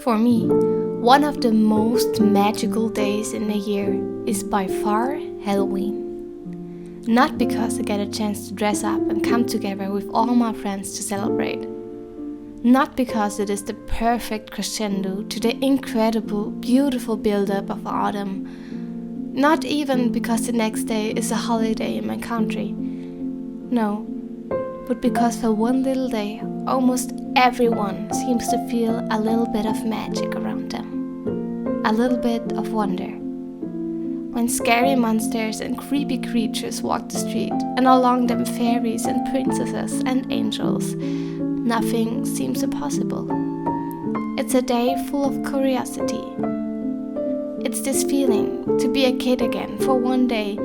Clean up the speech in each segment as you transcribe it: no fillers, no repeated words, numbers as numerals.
For me, one of the most magical days in the year is by far Halloween. Not because I get a chance to dress up and come together with all my friends to celebrate. Not because it is the perfect crescendo to the incredible, beautiful build-up of autumn. Not even because the next day is a holiday in my country. No, but because for one little day, almost everyone seems to feel a little bit of magic around them. A little bit of wonder. When scary monsters and creepy creatures walk the street, and along them fairies and princesses and angels, nothing seems impossible. It's a day full of curiosity. It's this feeling to be a kid again for one day,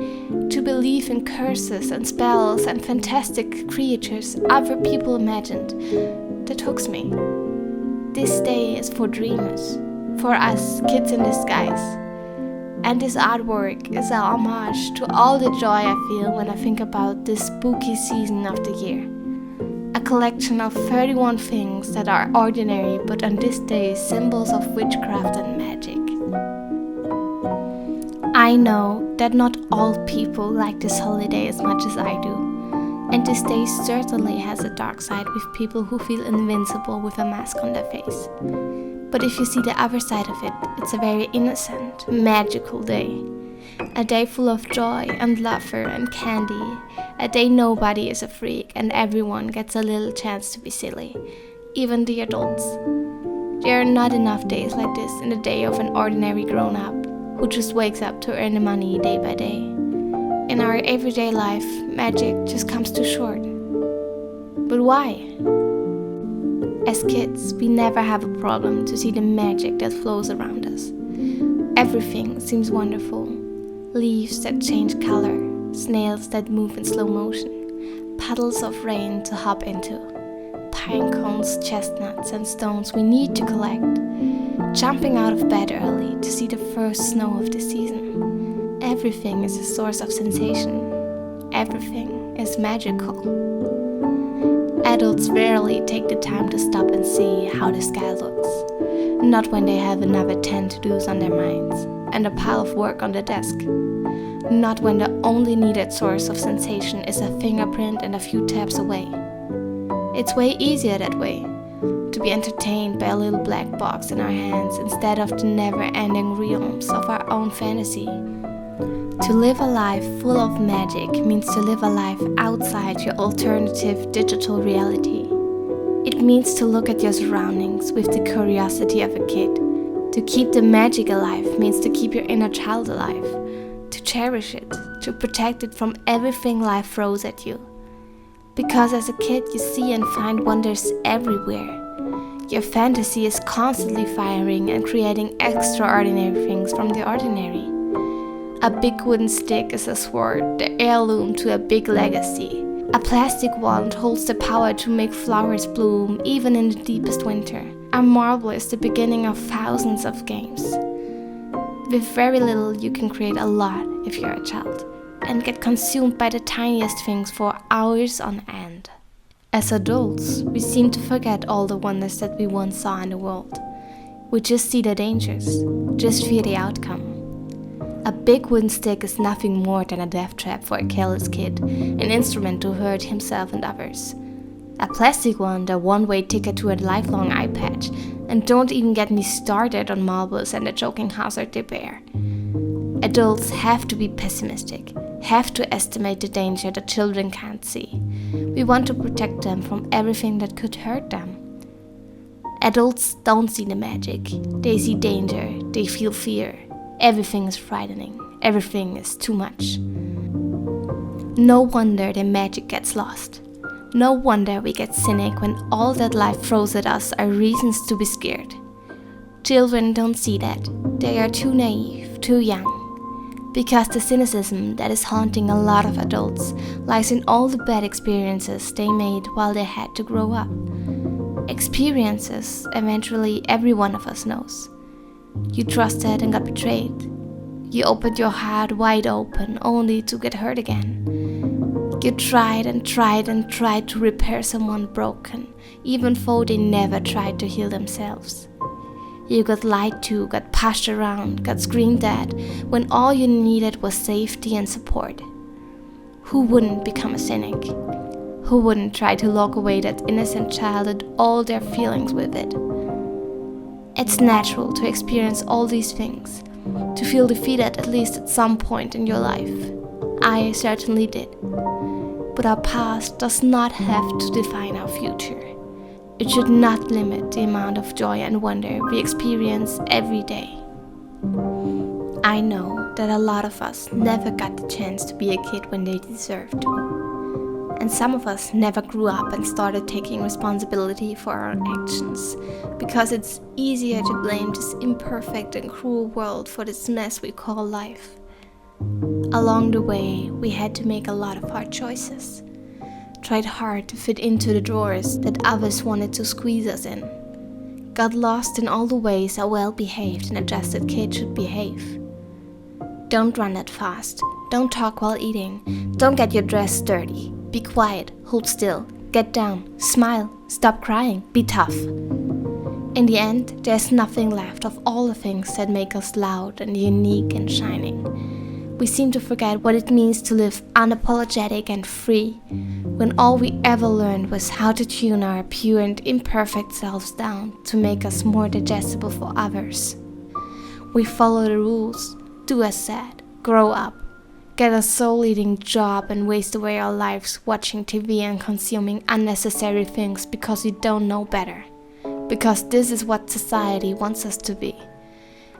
to believe in curses and spells and fantastic creatures other people imagined, that hooks me. This day is for dreamers, for us kids in disguise. And this artwork is a homage to all the joy I feel when I think about this spooky season of the year. A collection of 31 things that are ordinary but on this day symbols of witchcraft and magic. I know that not all people like this holiday as much as I do. And this day certainly has a dark side with people who feel invincible with a mask on their face. But if you see the other side of it, it's a very innocent, magical day. A day full of joy and laughter and candy. A day nobody is a freak and everyone gets a little chance to be silly. Even the adults. There are not enough days like this in the day of an ordinary grown-up who just wakes up to earn the money day by day. In our everyday life, magic just comes too short. But why? As kids, we never have a problem to see the magic that flows around us. Everything seems wonderful. Leaves that change color, snails that move in slow motion, puddles of rain to hop into, pine cones, chestnuts and stones we need to collect, jumping out of bed early to see the first snow of the season. Everything is a source of sensation. Everything is magical. Adults rarely take the time to stop and see how the sky looks. Not when they have another 10 to-dos on their minds and a pile of work on the desk. Not when the only needed source of sensation is a fingerprint and a few taps away. It's way easier that way, to be entertained by a little black box in our hands instead of the never-ending realms of our own fantasy. To live a life full of magic means to live a life outside your alternative digital reality. It means to look at your surroundings with the curiosity of a kid. To keep the magic alive means to keep your inner child alive. To cherish it, to protect it from everything life throws at you. Because as a kid you see and find wonders everywhere. Your fantasy is constantly firing and creating extraordinary things from the ordinary. A big wooden stick is a sword, the heirloom to a big legacy. A plastic wand holds the power to make flowers bloom even in the deepest winter. A marble is the beginning of thousands of games. With very little you can create a lot if you're a child, and get consumed by the tiniest things for hours on end. As adults, we seem to forget all the wonders that we once saw in the world. We just see the dangers, just fear the outcome. A big wooden stick is nothing more than a death trap for a careless kid, an instrument to hurt himself and others. A plastic one, a one-way ticket to a lifelong eye patch, and don't even get me started on marbles and the choking hazard they bear. Adults have to be pessimistic, have to estimate the danger that children can't see. We want to protect them from everything that could hurt them. Adults don't see the magic, they see danger, they feel fear. Everything is frightening, everything is too much. No wonder the magic gets lost. No wonder we get cynic when all that life throws at us are reasons to be scared. Children don't see that. They are too naive, too young. Because the cynicism that is haunting a lot of adults lies in all the bad experiences they made while they had to grow up. Experiences eventually every one of us knows. You trusted and got betrayed. You opened your heart wide open only to get hurt again. You tried and tried and tried to repair someone broken, even though they never tried to heal themselves. You got lied to, got pushed around, got screamed at, when all you needed was safety and support. Who wouldn't become a cynic? Who wouldn't try to lock away that innocent child and all their feelings with it? It's natural to experience all these things, to feel defeated at least at some point in your life. I certainly did. But our past does not have to define our future. It should not limit the amount of joy and wonder we experience every day. I know that a lot of us never got the chance to be a kid when they deserved to. And some of us never grew up and started taking responsibility for our actions, because it's easier to blame this imperfect and cruel world for this mess we call life. Along the way, we had to make a lot of hard choices. Tried hard to fit into the drawers that others wanted to squeeze us in. Got lost in all the ways a well-behaved and adjusted kid should behave. Don't run that fast. Don't talk while eating. Don't get your dress dirty. Be quiet. Hold still. Get down. Smile. Stop crying. Be tough. In the end, there's nothing left of all the things that make us loud and unique and shining. We seem to forget what it means to live unapologetic and free, when all we ever learned was how to tune our pure and imperfect selves down to make us more digestible for others. We follow the rules, do as said, grow up, get a soul-eating job and waste away our lives watching TV and consuming unnecessary things because we don't know better, because this is what society wants us to be.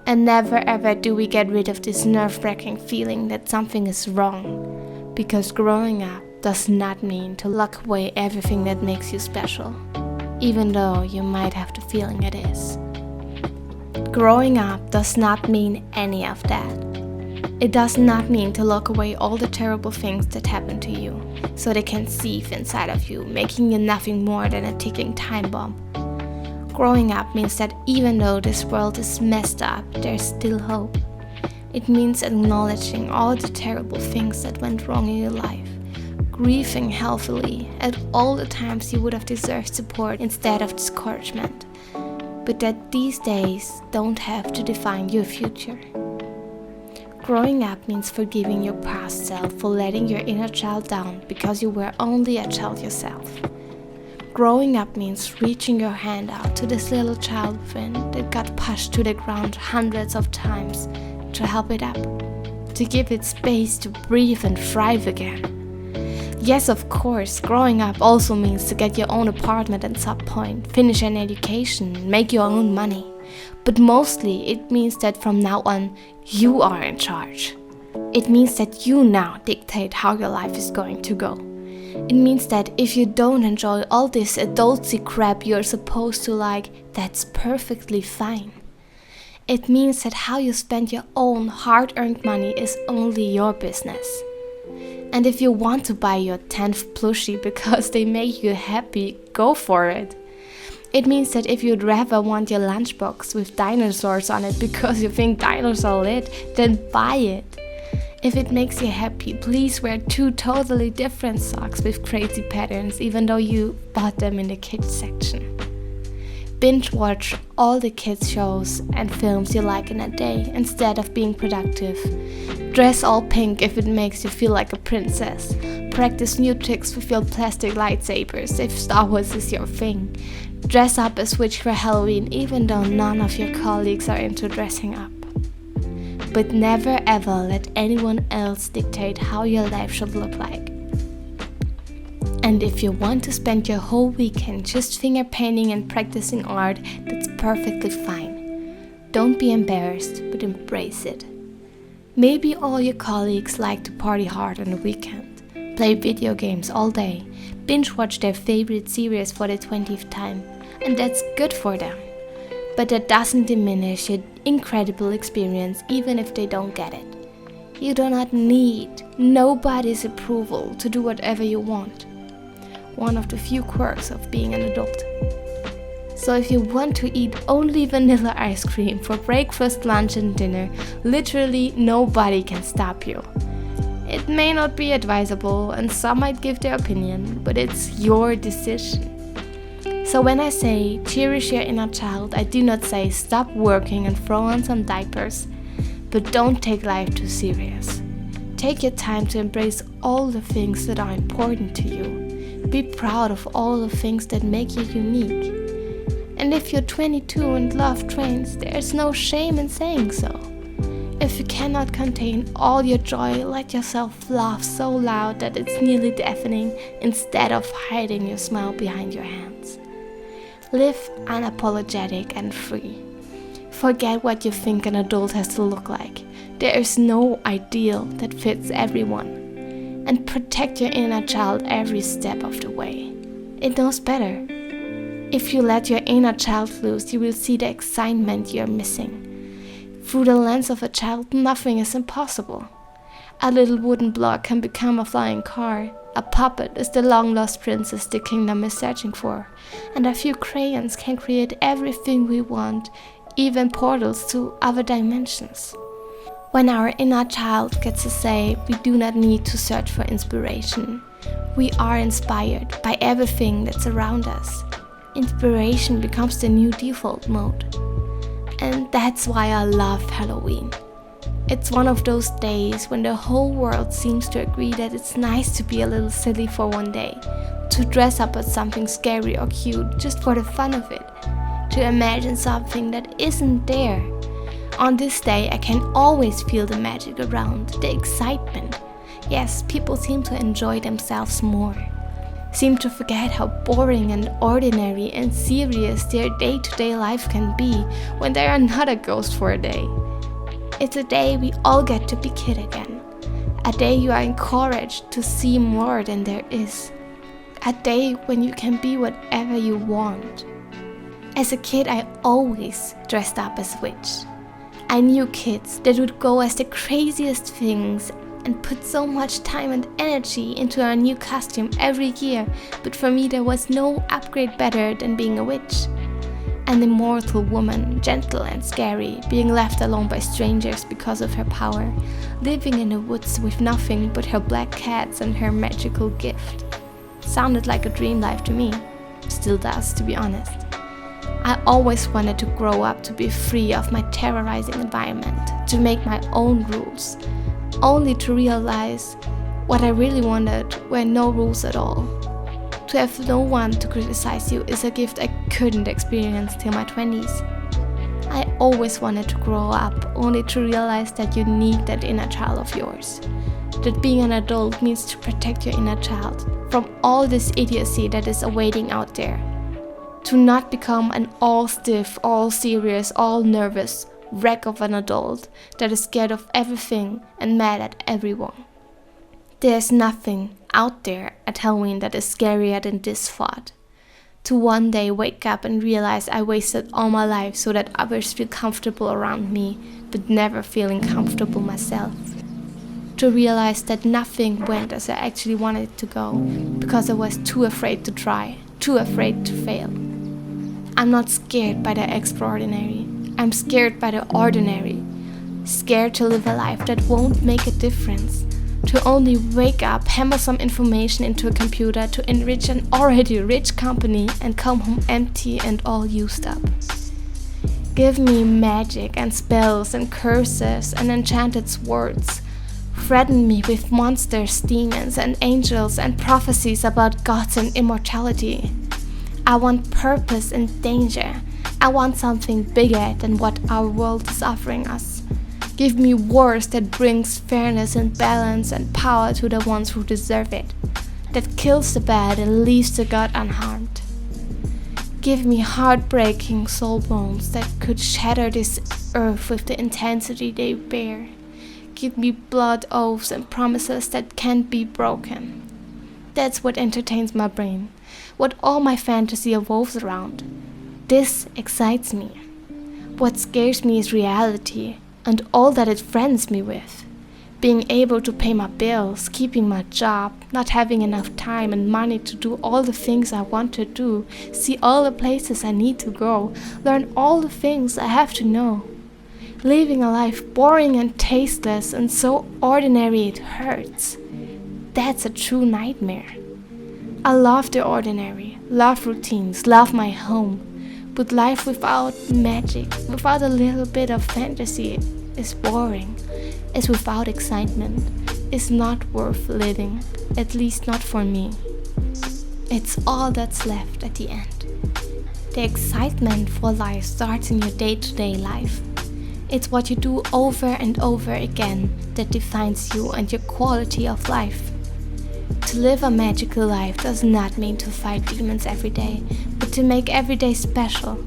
And never ever do we get rid of this nerve-wracking feeling that something is wrong, because growing up does not mean to lock away everything that makes you special, even though you might have the feeling it is. Growing up does not mean any of that. It does not mean to lock away all the terrible things that happen to you, so they can seep inside of you, making you nothing more than a ticking time bomb. Growing up means that even though this world is messed up, there's still hope. It means acknowledging all the terrible things that went wrong in your life, grieving healthily at all the times you would have deserved support instead of discouragement, but that these days don't have to define your future. Growing up means forgiving your past self for letting your inner child down because you were only a child yourself. Growing up means reaching your hand out to this little child within that got pushed to the ground hundreds of times to help it up, to give it space to breathe and thrive again. Yes, of course, growing up also means to get your own apartment at some point, finish an education, make your own money. But mostly it means that from now on, you are in charge. It means that you now dictate how your life is going to go. It means that if you don't enjoy all this adulty crap you're supposed to like, that's perfectly fine. It means that how you spend your own hard-earned money is only your business. And if you want to buy your 10th plushie because they make you happy, go for it. It means that if you'd rather want your lunchbox with dinosaurs on it because you think dinosaurs are lit, then buy it. If it makes you happy, please wear 2 totally different socks with crazy patterns, even though you bought them in the kids section. Binge watch all the kids shows and films you like in a day instead of being productive. Dress all pink if it makes you feel like a princess. Practice new tricks with your plastic lightsabers if Star Wars is your thing. Dress up as witch for Halloween even though none of your colleagues are into dressing up. But never ever let anyone else dictate how your life should look like. And if you want to spend your whole weekend just finger painting and practicing art, that's perfectly fine. Don't be embarrassed, but embrace it. Maybe all your colleagues like to party hard on the weekend, play video games all day, binge watch their favorite series for the 20th time, and that's good for them. But that doesn't diminish your incredible experience even if they don't get it. You do not need nobody's approval to do whatever you want. One of the few quirks of being an adult. So if you want to eat only vanilla ice cream for breakfast, lunch and dinner, literally nobody can stop you. It may not be advisable and some might give their opinion, but it's your decision. So when I say cherish your inner child, I do not say stop working and throw on some diapers, but don't take life too serious. Take your time to embrace all the things that are important to you. Be proud of all the things that make you unique. And if you're 22 and love trains, there's no shame in saying so. If you cannot contain all your joy, let yourself laugh so loud that it's nearly deafening instead of hiding your smile behind your hands. Live unapologetic and free. Forget what you think an adult has to look like. There is no ideal that fits everyone. And protect your inner child every step of the way. It knows better. If you let your inner child loose, you will see the excitement you're missing. Through the lens of a child, nothing is impossible. A little wooden block can become a flying car. A puppet is the long-lost princess the kingdom is searching for. And a few crayons can create everything we want, even portals to other dimensions. When our inner child gets to say, we do not need to search for inspiration. We are inspired by everything that's around us. Inspiration becomes the new default mode. And that's why I love Halloween. It's one of those days when the whole world seems to agree that it's nice to be a little silly for one day, to dress up as something scary or cute just for the fun of it, to imagine something that isn't there. On this day, I can always feel the magic around, the excitement. Yes, people seem to enjoy themselves more, seem to forget how boring and ordinary and serious their day-to-day life can be when they are not a ghost for a day. It's a day we all get to be kid again. A day you are encouraged to see more than there is. A day when you can be whatever you want. As a kid, I always dressed up as a witch. I knew kids that would go as the craziest things and put so much time and energy into a new costume every year, but for me there was no upgrade better than being a witch. An immortal woman, gentle and scary, being left alone by strangers because of her power, living in the woods with nothing but her black cats and her magical gift. Sounded like a dream life to me. Still does, to be honest. I always wanted to grow up to be free of my terrorizing environment, to make my own rules, only to realize what I really wanted were no rules at all. To have no one to criticize you is a gift I couldn't experience till my 20s. I always wanted to grow up, only to realize that you need that inner child of yours. That being an adult means to protect your inner child from all this idiocy that is awaiting out there. To not become an all stiff, all serious, all nervous wreck of an adult that is scared of everything and mad at everyone. There's nothing out there at Halloween that is scarier than this thought. To one day wake up and realize I wasted all my life so that others feel comfortable around me, but never feeling comfortable myself. To realize that nothing went as I actually wanted it to go, because I was too afraid to try, too afraid to fail. I'm not scared by the extraordinary. I'm scared by the ordinary. Scared to live a life that won't make a difference. To only wake up, hammer some information into a computer to enrich an already rich company and come home empty and all used up. Give me magic and spells and curses and enchanted swords. Threaten me with monsters, demons and angels and prophecies about gods and immortality. I want purpose and danger. I want something bigger than what our world is offering us. Give me wars that brings fairness and balance and power to the ones who deserve it. That kills the bad and leaves the good unharmed. Give me heartbreaking soul bones that could shatter this earth with the intensity they bear. Give me blood oaths and promises that can't be broken. That's what entertains my brain, what all my fantasy evolves around. This excites me. What scares me is reality and all that it threatens me with. Being able to pay my bills, keeping my job, not having enough time and money to do all the things I want to do, see all the places I need to go, learn all the things I have to know. Living a life boring and tasteless and so ordinary it hurts. That's a true nightmare. I love the ordinary, love routines, love my home. But life without magic, without a little bit of fantasy, is boring. Is without excitement, is not worth living, at least not for me. It's all that's left at the end. The excitement for life starts in your day-to-day life. It's what you do over and over again that defines you and your quality of life. To live a magical life does not mean to fight demons every day, but to make every day special.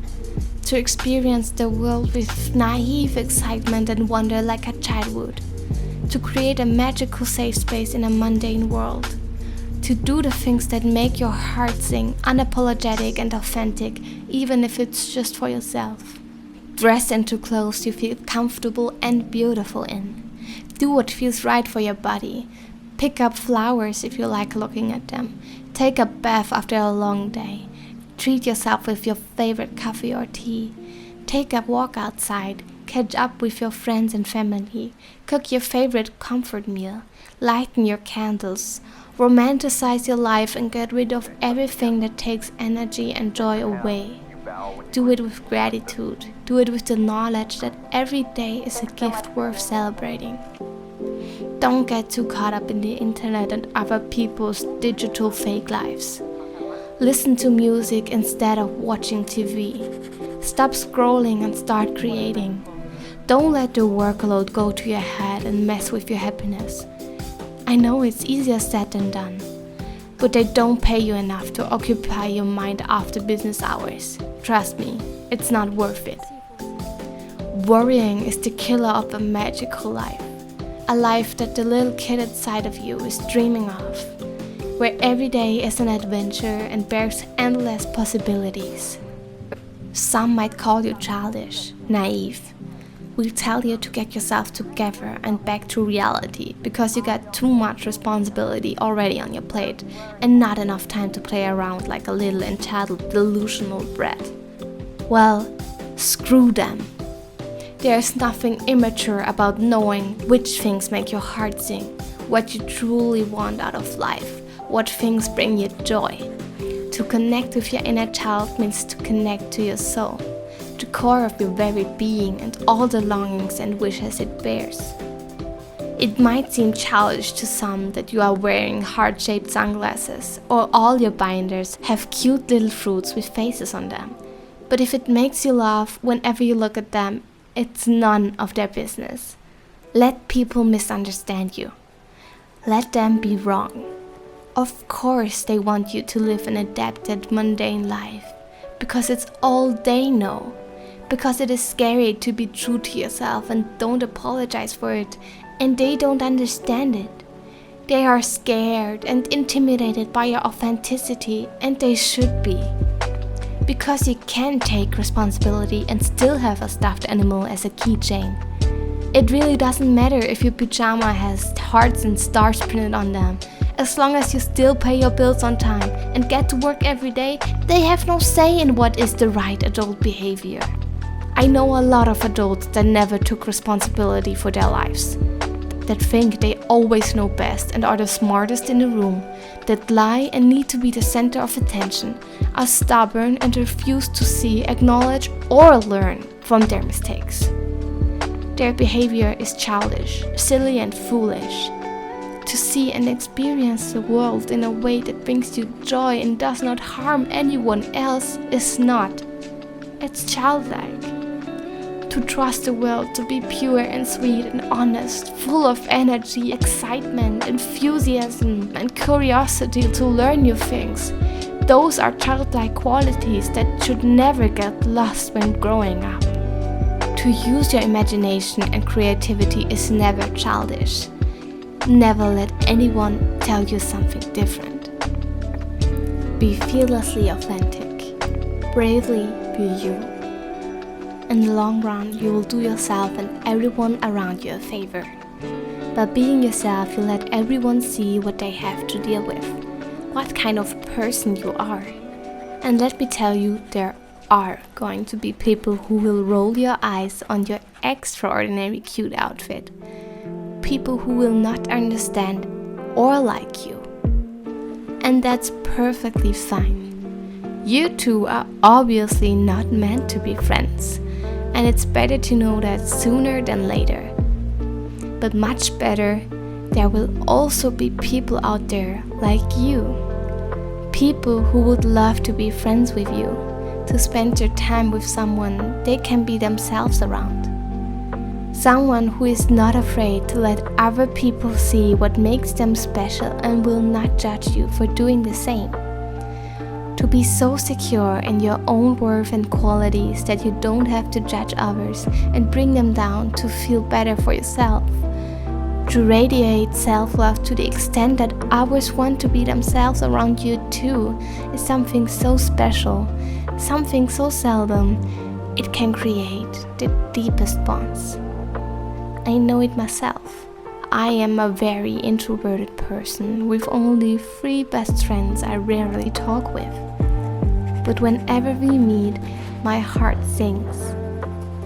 To experience the world with naive excitement and wonder like a child would. To create a magical safe space in a mundane world. To do the things that make your heart sing, unapologetic and authentic, even if it's just for yourself. Dress into clothes you feel comfortable and beautiful in. Do what feels right for your body. Pick up flowers if you like looking at them. Take a bath after a long day. Treat yourself with your favorite coffee or tea. Take a walk outside. Catch up with your friends and family. Cook your favorite comfort meal. Lighten your candles. Romanticize your life and get rid of everything that takes energy and joy away. Do it with gratitude. Do it with the knowledge that every day is a gift worth celebrating. Don't get too caught up in the internet and other people's digital fake lives. Listen to music instead of watching TV. Stop scrolling and start creating. Don't let the workload go to your head and mess with your happiness. I know it's easier said than done, but they don't pay you enough to occupy your mind after business hours. Trust me, it's not worth it. Worrying is the killer of a magical life. A life that the little kid inside of you is dreaming of, where every day is an adventure and bears endless possibilities. Some might call you childish, naive. We tell you to get yourself together and back to reality because you got too much responsibility already on your plate and not enough time to play around like a little entitled delusional brat. Well, screw them. There's nothing immature about knowing which things make your heart sing, what you truly want out of life, what things bring you joy. To connect with your inner child means to connect to your soul, the core of your very being and all the longings and wishes it bears. It might seem childish to some that you are wearing heart-shaped sunglasses or all your binders have cute little fruits with faces on them. But if it makes you laugh whenever you look at them, it's none of their business. Let people misunderstand you. Let them be wrong. Of course they want you to live an adapted, mundane life, because it's all they know. Because it is scary to be true to yourself and don't apologize for it, and they don't understand it. They are scared and intimidated by your authenticity, and they should be. Because you can take responsibility and still have a stuffed animal as a keychain. It really doesn't matter if your pajama has hearts and stars printed on them. As long as you still pay your bills on time and get to work every day, they have no say in what is the right adult behavior. I know a lot of adults that never took responsibility for their lives, that think they always know best and are the smartest in the room, that lie and need to be the center of attention, are stubborn and refuse to see, acknowledge, or learn from their mistakes. Their behavior is childish, silly and foolish. To see and experience the world in a way that brings you joy and does not harm anyone else is not. It's childlike. To trust the world to be pure and sweet and honest, full of energy, excitement, enthusiasm, and curiosity to learn new things. Those are childlike qualities that should never get lost when growing up. To use your imagination and creativity is never childish. Never let anyone tell you something different. Be fearlessly authentic. Bravely be you. In the long run, you will do yourself and everyone around you a favor. By being yourself, you let everyone see what they have to deal with, what kind of person you are. And let me tell you, there are going to be people who will roll your eyes on your extraordinary cute outfit. People who will not understand or like you. and that's perfectly fine. You two are obviously not meant to be friends, and it's better to know that sooner than later. But much better, there will also be people out there like you. People who would love to be friends with you, to spend their time with someone they can be themselves around. Someone who is not afraid to let other people see what makes them special and will not judge you for doing the same. To be so secure in your own worth and qualities that you don't have to judge others and bring them down to feel better for yourself. To radiate self-love to the extent that others want to be themselves around you too is something so special, something so seldom. It can create the deepest bonds. I know it myself. I am a very introverted person with only 3 best friends I rarely talk with. But whenever we meet, my heart sings.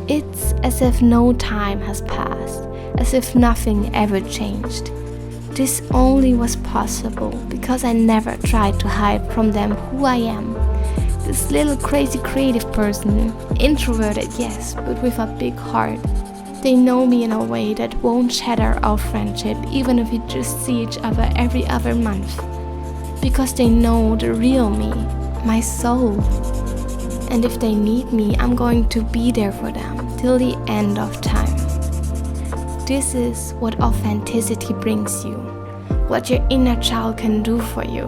It's as if no time has passed, as if nothing ever changed. This only was possible because I never tried to hide from them who I am. This little crazy creative person, introverted yes, but with a big heart. They know me in a way that won't shatter our friendship even if we just see each other every other month. Because they know the real me, my soul. And if they need me, I'm going to be there for them till the end of time. This is what authenticity brings you, what your inner child can do for you.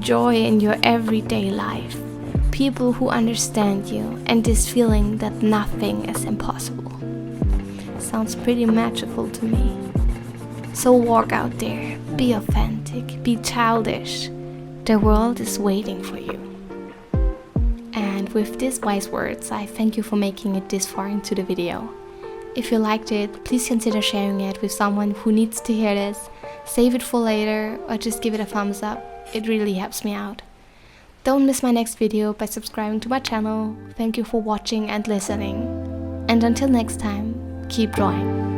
Joy in your everyday life, people who understand you, and this feeling that nothing is impossible. Sounds pretty magical to me. So walk out there, be authentic, be childish. The world is waiting for you. And with these wise words, I thank you for making it this far into the video. If you liked it, please consider sharing it with someone who needs to hear this. Save it for later or just give it a thumbs up. It really helps me out. Don't miss my next video by subscribing to my channel. Thank you for watching and listening. And until next time, keep drawing.